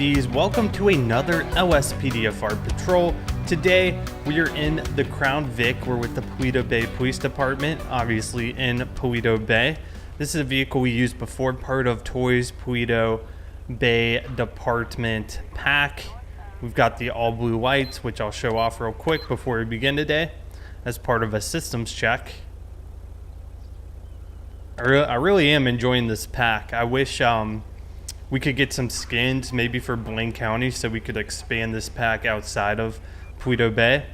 LSPDs, welcome to another LSPDFR patrol. Today we are in the Crown Vic. We're with the Paleto Bay Police Department, obviously in Paleto Bay. This is a vehicle we used before, part of Toys Paleto Bay Department pack. We've got the all blue lights, which I'll show off real quick before we begin today as part of a systems check. I really am enjoying this pack. I wish we could get some skins maybe for Blaine County so we could expand this pack outside of Paleto Bay.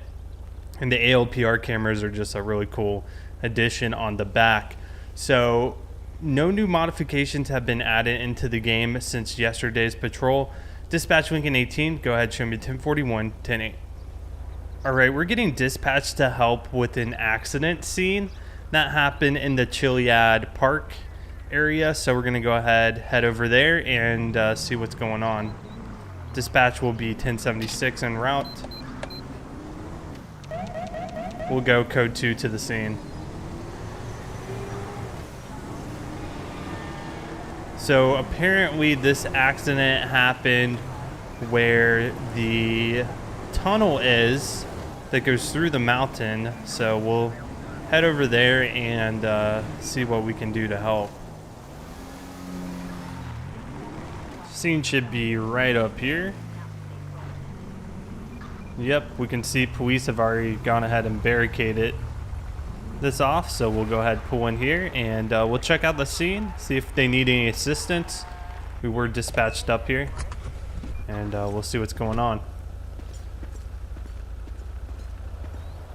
And the ALPR cameras are just a really cool addition on the back. So no new modifications have been added into the game since yesterday's patrol. Dispatch Lincoln 18, go ahead, show me 1041, 108. All right, we're getting dispatched to help with an accident scene that happened in the Chiliad Park area. So we're gonna go ahead, head over there and see what's going on. Dispatch will be 1076 en route. We'll go code 2 to the scene. So apparently this accident happened where the tunnel is that goes through the mountain. So we'll head over there and see what we can do to help. Scene should be right up here. Yep, we can see police have already gone ahead and barricaded this off, so we'll go ahead, pull in here, and we'll check out the scene, see if they need any assistance. We were dispatched up here, and we'll see what's going on.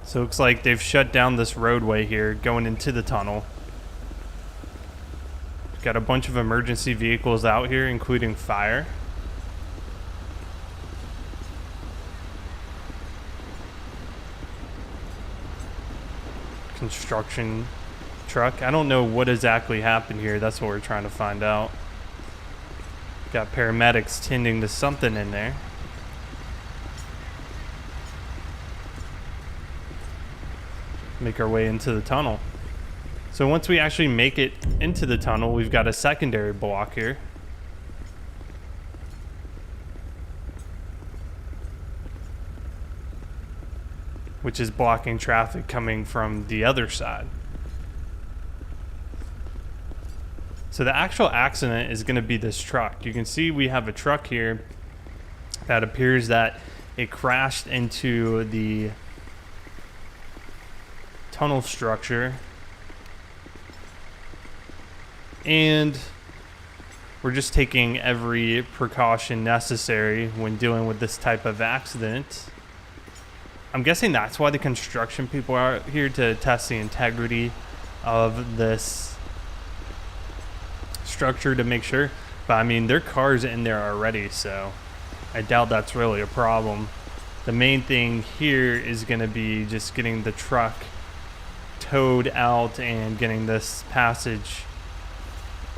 So it looks like they've shut down this roadway here going into the tunnel. Got a bunch of emergency vehicles out here, including fire. Construction truck. I don't know what exactly happened here. That's what we're trying to find out. Got paramedics tending to something in there. Make our way into the tunnel. So once we actually make it into the tunnel, we've got a secondary block here. Which is blocking traffic coming from the other side. So the actual accident is going to be this truck. You can see we have a truck here that appears that it crashed into the tunnel structure. And we're just taking every precaution necessary when dealing with this type of accident. I'm guessing that's why the construction people are here, to test the integrity of this structure to make sure. But I mean, their car's in there already, so I doubt that's really a problem. The main thing here is going to be just getting the truck towed out and getting this passage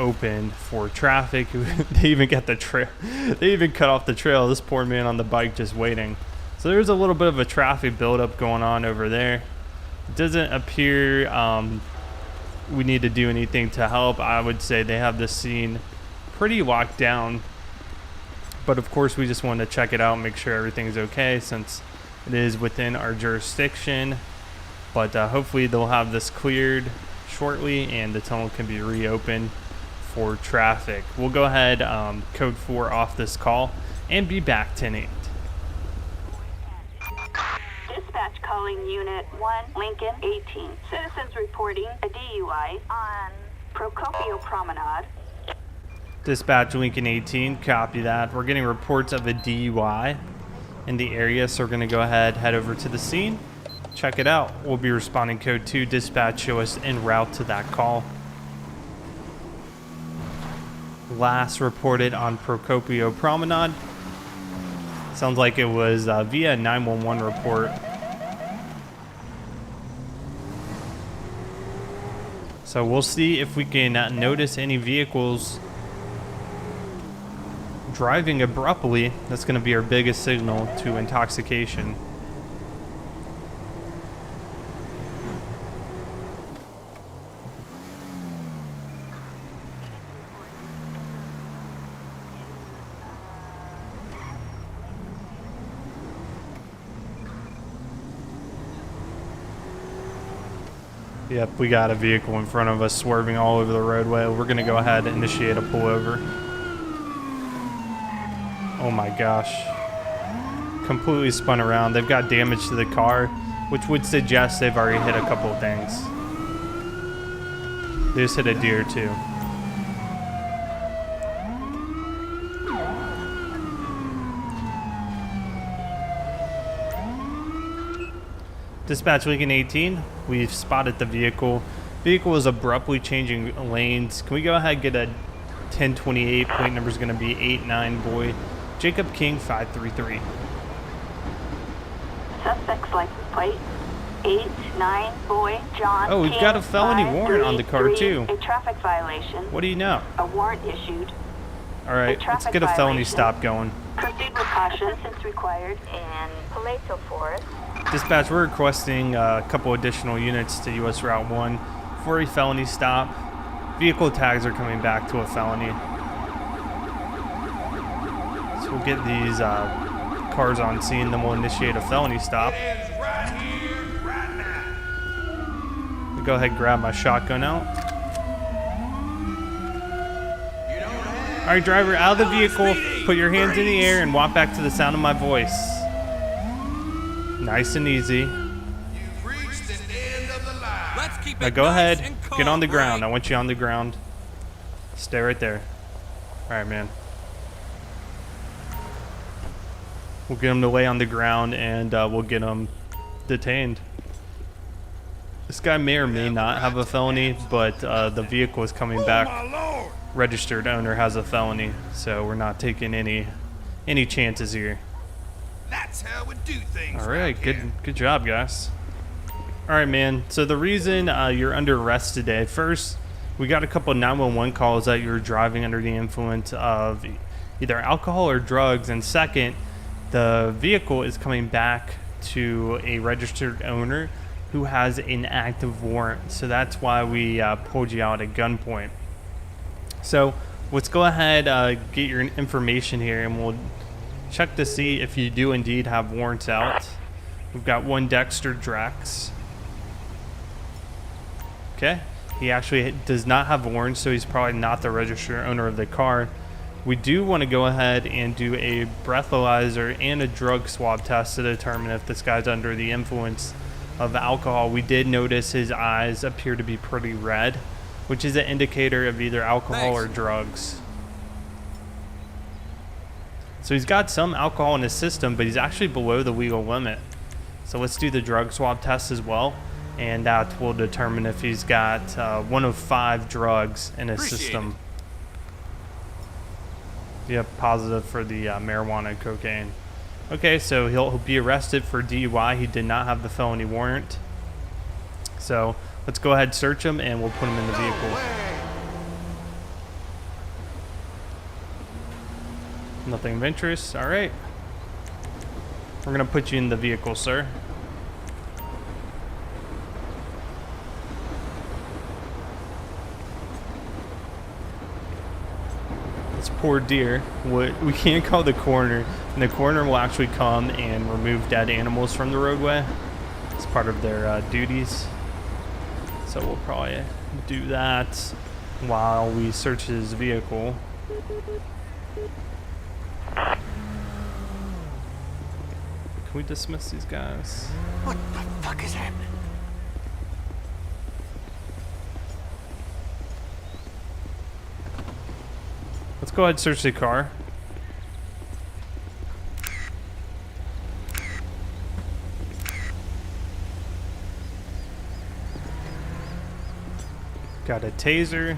open for traffic. They even got the trail. They even cut off the trail. This poor man on the bike just waiting. So there's a little bit of a traffic buildup going on over there. It doesn't appear we need to do anything to help. I would say they have this scene pretty locked down. But of course, we just wanted to check it out and make sure everything's okay since it is within our jurisdiction. But hopefully they'll have this cleared shortly and the tunnel can be reopened for traffic. We'll go ahead, code 4 off this call and be back 10-8. Dispatch calling Unit 1, Lincoln 18. Citizens reporting a DUI on Procopio Promenade. Dispatch Lincoln 18, copy that. We're getting reports of a DUI in the area, so we're going to go ahead, head over to the scene, check it out. We'll be responding code 2. Dispatch, show us en route to that call. Last reported on Procopio Promenade. Sounds like it was via 911 report. So we'll see if we can notice any vehicles driving abruptly. That's going to be our biggest signal to intoxication. Yep, we got a vehicle in front of us swerving all over the roadway. We're going to go ahead and initiate a pullover. Oh my gosh. Completely spun around. They've got damage to the car, which would suggest they've already hit a couple of things. They just hit a deer too. Dispatch Lincoln 18, we've spotted the vehicle. Vehicle is abruptly changing lanes. Can we go ahead and get a 1028? Plate number is going to be 89 boy. Jacob King 533. Suspect's license plate 89 boy John. Oh, we've King, got a felony warrant on the car 533, too. A traffic violation. What do you know? A warrant issued. All right, let's get a felony stop going. Proceed with caution since required in Paleto Forest. Dispatch, we're requesting a couple additional units to US Route 1 for a felony stop. Vehicle tags are coming back to a felony. So we'll get these cars on scene, then we'll initiate a felony stop. I'll go ahead and grab my shotgun out. All right, driver, out of the vehicle. Put your hands in the air and walk back to the sound of my voice. Nice and easy. Now go ahead, get on the ground. I want you on the ground. Stay right there. All right, man. We'll get him to lay on the ground and we'll get him detained. This guy may or may not have a felony, but the vehicle is coming back. Registered owner has a felony, so we're not taking any chances here. That's how we do things. All right, good job, guys. All right, man. So the reason you're under arrest today, first, we got a couple 911 calls that you were driving under the influence of either alcohol or drugs, and second, the vehicle is coming back to a registered owner who has an active warrant. So that's why we pulled you out at gunpoint. So let's go ahead, get your information here, and we'll check to see if you do indeed have warrants out. We've got one Dexter Drex. Okay, he actually does not have warrants, so he's probably not the registered owner of the car. We do want to go ahead and do a breathalyzer and a drug swab test to determine if this guy's under the influence of alcohol. We did notice his eyes appear to be pretty red, which is an indicator of either alcohol or drugs. So he's got some alcohol in his system, but he's actually below the legal limit. So let's do the drug swab test as well, and that will determine if he's got one of 5 drugs in his system. Yep, positive for the marijuana and cocaine. Okay, so he'll be arrested for DUI. He did not have the felony warrant. So let's go ahead and search him, and we'll put him in the vehicle. Nothing of interest. All right. We're going to put you in the vehicle, sir. This poor deer. We can't call the coroner, and the coroner will actually come and remove dead animals from the roadway. It's part of their duties. So we'll probably do that while we search his vehicle. Can we dismiss these guys? What the fuck is happening? Let's go ahead and search the car. Got a taser.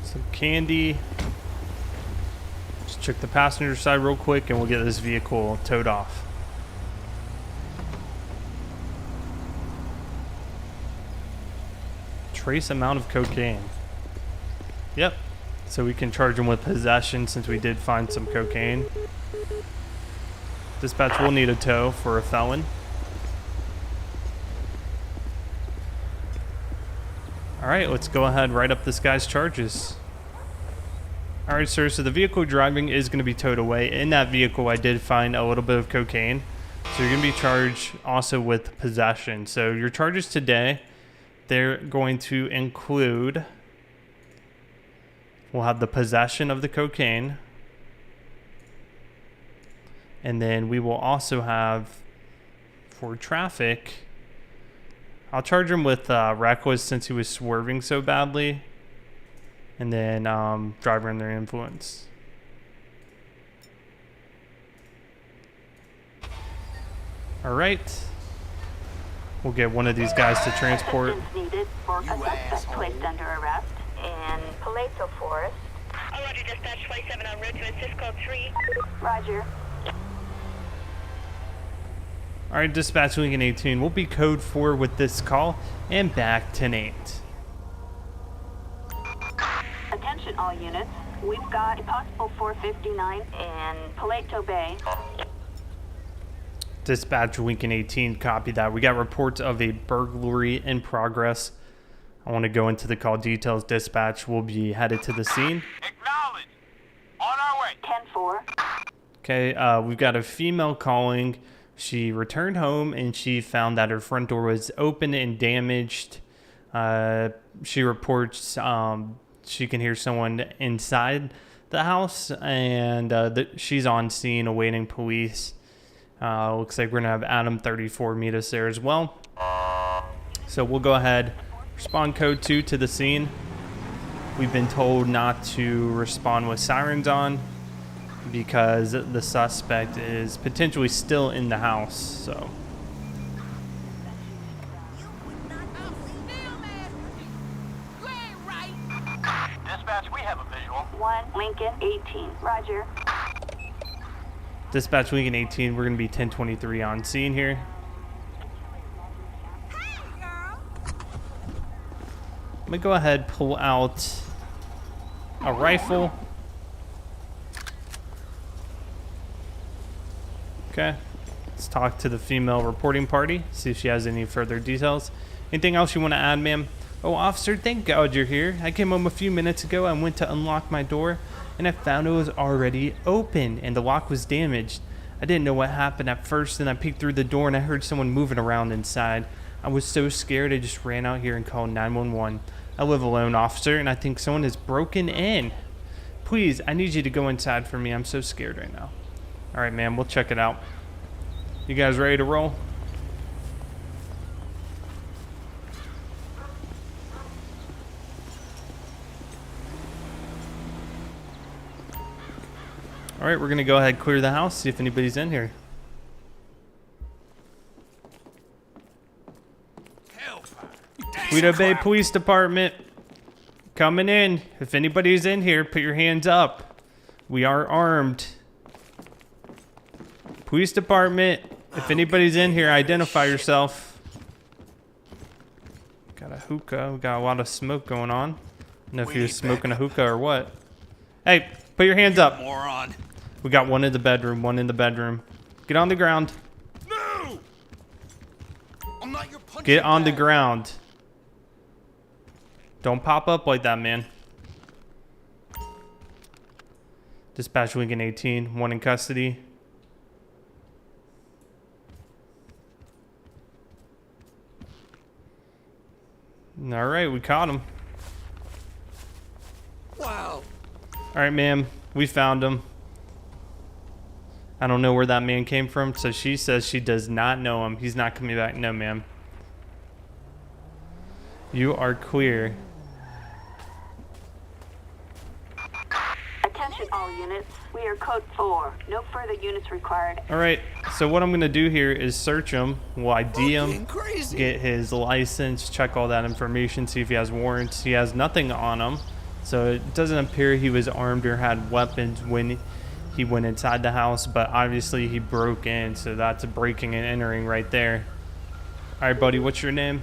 Some candy. Just check the passenger side real quick and we'll get this vehicle towed off. Trace amount of cocaine. Yep. So we can charge him with possession since we did find some cocaine. Dispatch will need a tow for a felon. All right, let's go ahead and write up this guy's charges. All right, sir, so the vehicle driving is going to be towed away. In that vehicle, I did find a little bit of cocaine. So you're going to be charged also with possession. So your charges today, they're going to include, we'll have the possession of the cocaine. And then we will also have, for traffic, I'll charge him with reckless since he was swerving so badly. And then driver under influence. All right. We'll get one of these guys to transport. Assistance needed for a suspect placed under arrest in Palazzo Forest. Oh, Roger, dispatch 27 en route to assist code 3. Roger. All right, dispatch Lincoln 18. We'll be code 4 with this call and back 10-8. Attention all units. We've got a possible 459 in Palazzo Bay. Dispatch Lincoln 18, copy that. We got reports of a burglary in progress. I want to go into the call details. Dispatch will be headed to the scene. Acknowledge. On our way. 10-4. Okay, we've got a female calling. She returned home and she found that her front door was open and damaged. She reports she can hear someone inside the house, and she's on scene awaiting police. Looks like we're gonna have Adam 34 meet us there as well. So we'll go ahead, respond code 2 to the scene. We've been told not to respond with sirens on because the suspect is potentially still in the house. So Dispatch, we have a visual. 1 Lincoln 18. Roger. dispatch Lincoln 18, we're gonna be 1023 on scene here. I'm gonna go ahead, pull out a rifle. Okay, let's talk to the female reporting party, see if she has any further details. Anything else you want to add, ma'am? Oh, officer, thank God you're here. I came home a few minutes ago. I went to unlock my door, and I found it was already open, and the lock was damaged. I didn't know what happened at first, and I peeked through the door, and I heard someone moving around inside. I was so scared, I just ran out here and called 911. I live alone, officer, and I think someone has broken in. Please, I need you to go inside for me. I'm so scared right now. All right, ma'am, we'll check it out. You guys ready to roll? All right, we're gonna go ahead and clear the house, see if anybody's in here. Hellfire. Toledo Bay Police Department, coming in. If anybody's in here, put your hands up. We are armed. Police Department, if anybody's in here, identify yourself. Got a hookah. We got a lot of smoke going on. I don't know if he was smoking a hookah or what. Hey, put your hands up. Moron. We got one in the bedroom, one in the bedroom. Get on the ground. No! I'm not your punching Get on the bag. ground. Don't pop up like that, man. Dispatch Lincoln 18, one in custody. All right, we caught him. Wow. All right, ma'am, we found him. I don't know where that man came from, so she says she does not know him. He's not coming back. No, ma'am. You are clear. Attention all units. We are code 4. No further units required. All right, so what I'm going to do here is search him. We'll ID him, Fucking crazy. get his license, check all that information, see if he has warrants. He has nothing on him, so it doesn't appear he was armed or had weapons when he went inside the house, but obviously he broke in, so that's a breaking and entering right there. All right, buddy, what's your name?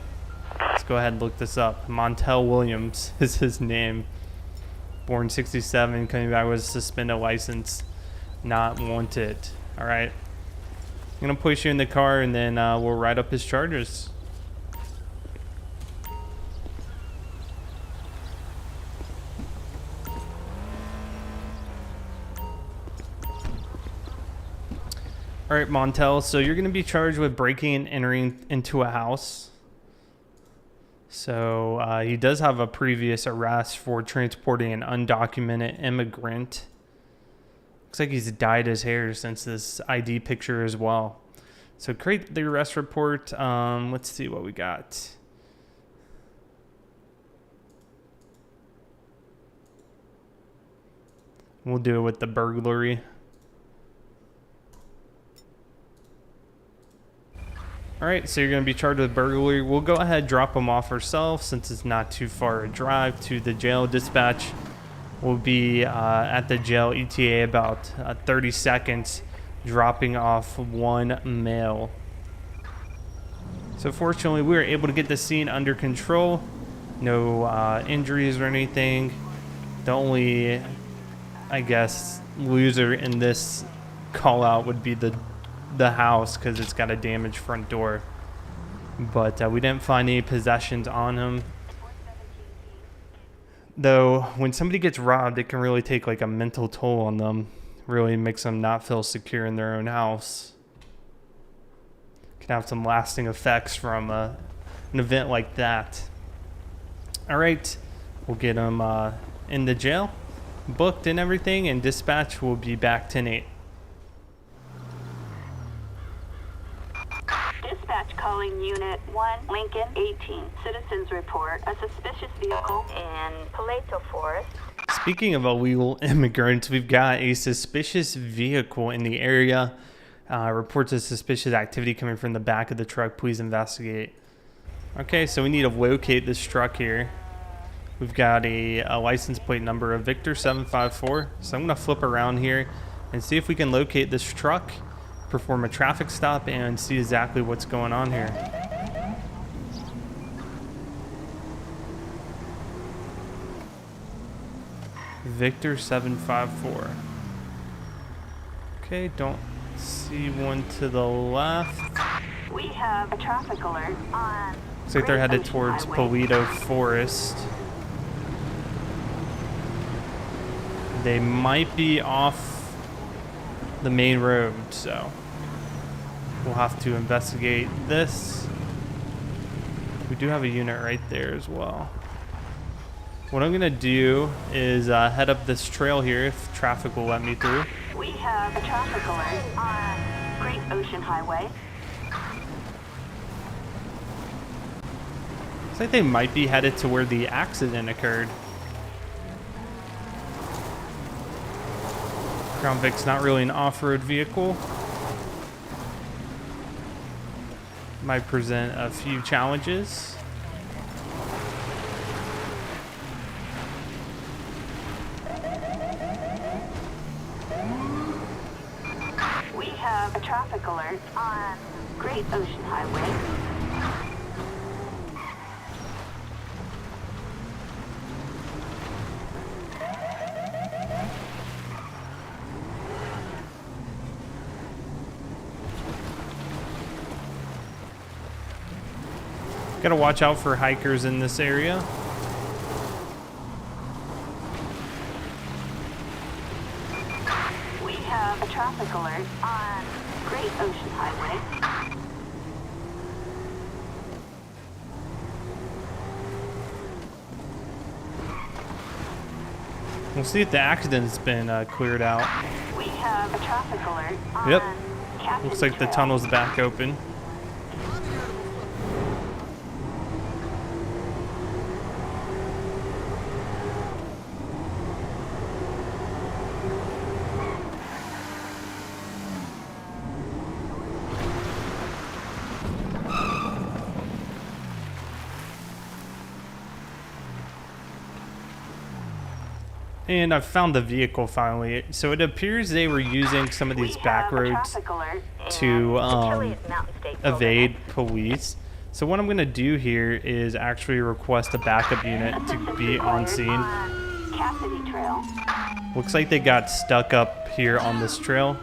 Let's go ahead and look this up. Montel Williams is his name. Born 67, coming back with a suspended license. Not wanted. All right. gonna push you in the car, and then we'll write up his charges. All right, Montel, so you're going to be charged with breaking and entering into a house. So he does have a previous arrest for transporting an undocumented immigrant. Looks like he's dyed his hair since this ID picture as well. So create the arrest report. Let's see what we got. We'll do it with the burglary. All right, so you're going to be charged with burglary. We'll go ahead and drop him off ourselves since it's not too far a drive to the jail. Dispatch will be at the jail ETA about 30 seconds, dropping off one male. So fortunately, we were able to get the scene under control. No injuries or anything. The only, I guess, loser in this call out would be the house because it's got a damaged front door, but we didn't find any possessions on him. Though when somebody gets robbed, it can really take like a mental toll on them, really makes them not feel secure in their own house. Can have some lasting effects from an event like that. All right, we'll get him in the jail, booked and everything, and dispatch will be back 10-8. Dispatch calling Unit 1, Lincoln 18. Citizens report a suspicious vehicle in Paleto Forest. Speaking of illegal immigrants, we've got a suspicious vehicle in the area. Reports of suspicious activity coming from the back of the truck. Please investigate. Okay, so we need to locate this truck here. We've got a license plate number of Victor 754. So I'm going to flip around here and see if we can locate this truck, perform a traffic stop, and see exactly what's going on here. Victor 754. Okay, don't see one to the left. We have a traffic alert on. Looks like they're Great headed Ocean towards Highway. Paleto Forest. They might be off the main road, so we'll have to investigate this. We do have a unit right there as well. What I'm gonna do is head up this trail here if traffic will let me through. We have a traffic alert on Great Ocean Highway. Looks like they might be headed to where the accident occurred. Crown Vic's not really an off-road vehicle. Might present a few challenges. We have a traffic alert on Great Ocean Highway. Gotta watch out for hikers in this area. We have a traffic alert on Great Ocean Highway. We'll see if the accident's been cleared out. We have a traffic alert on Yep. Captain Looks like the Trail. tunnel's back open. And I've found the vehicle finally. So it appears they were using some of these We back have a roads traffic alert to in Chiliad Mountain State evade police. So what I'm going to do here is actually request a backup unit to be on scene. Cassidy Trail. Looks like they got stuck up here on this trail.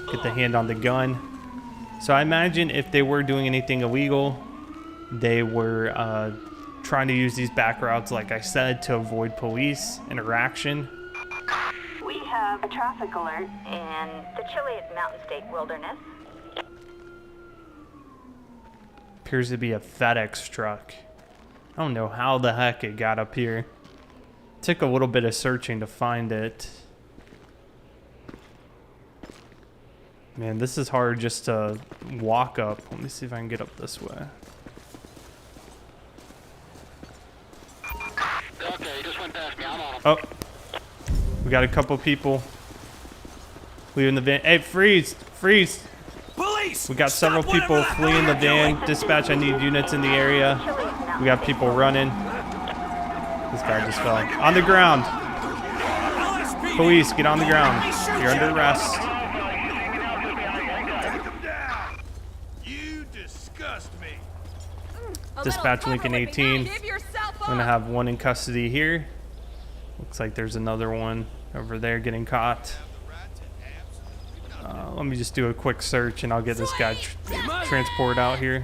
Get the hand on the gun. So I imagine if they were doing anything illegal, they were trying to use these back routes, like I said, to avoid police interaction. We have a traffic alert in the Chiliad Mountain State Wilderness. Appears to be a FedEx truck. I don't know how the heck it got up here. Took a little bit of searching to find it. Man, this is hard just to walk up. Let me see if I can get up this way. Okay, you just went past me. I'm on him. Oh, we got a couple people leaving the van. Hey, freeze! Freeze! Police! We got several people fleeing the van. Dispatch, I need units in the area. We got people running. This guy just fell. On the ground. Police, get on the ground. You're under arrest. You disgust me. Dispatch Lincoln 18. I'm gonna have one in custody here. Looks like there's another one over there getting caught. Let me just do a quick search and I'll get this guy transported out here.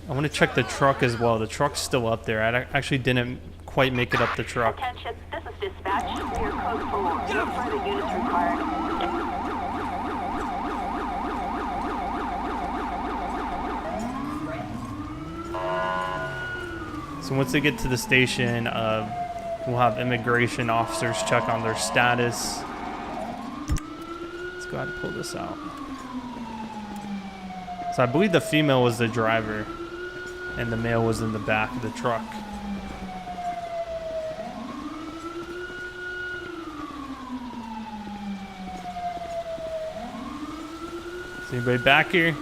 I want to check the truck as well. The truck's still up there. I actually didn't quite make it up the truck. Attention, this is dispatch. Your code 4. No further units required. So once they get to the station, we'll have immigration officers check on their status. Let's go ahead and pull this out. So I believe the female was the driver and the male was in the back of the truck. Is anybody back here?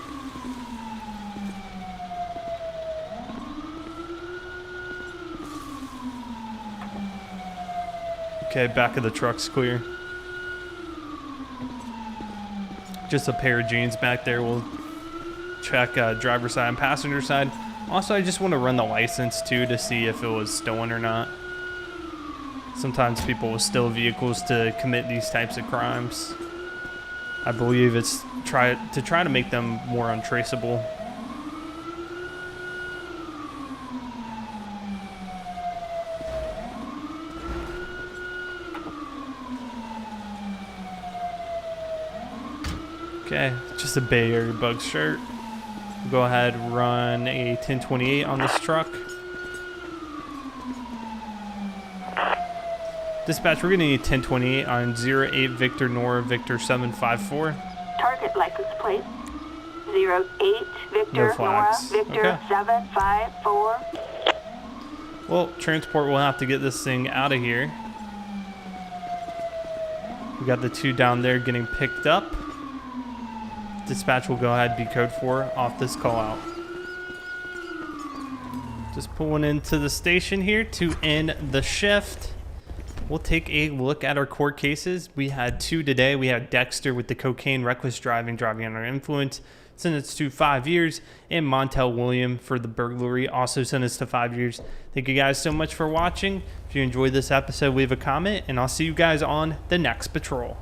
Okay, back of the truck's clear. Just a pair of jeans back there. We'll check driver's side and passenger side. Also, I just want to run the license too to see if it was stolen or not. Sometimes people will steal vehicles to commit these types of crimes. I believe it's try to make them more untraceable. Okay, just a Bay Area Bugs shirt. We'll go ahead and run a 1028 on this truck. Dispatch, we're gonna need 1028 on 08 Victor Nora Victor 754. Target license plate 08 Victor No Nora flags. Victor Okay. 754. Well, transport will have to get this thing out of here. We got the two down there getting picked up. Dispatch will go ahead and be code 4 off this call out. Just pulling into the station here to end the shift. We'll take a look at our court cases. We had 2 today. We had Dexter with the cocaine, reckless driving, driving under influence, sentenced to 5 years, and Montel William for the burglary, also sentenced to 5 years. Thank you guys so much for watching. If you enjoyed this episode, leave a comment, and I'll see you guys on the next patrol.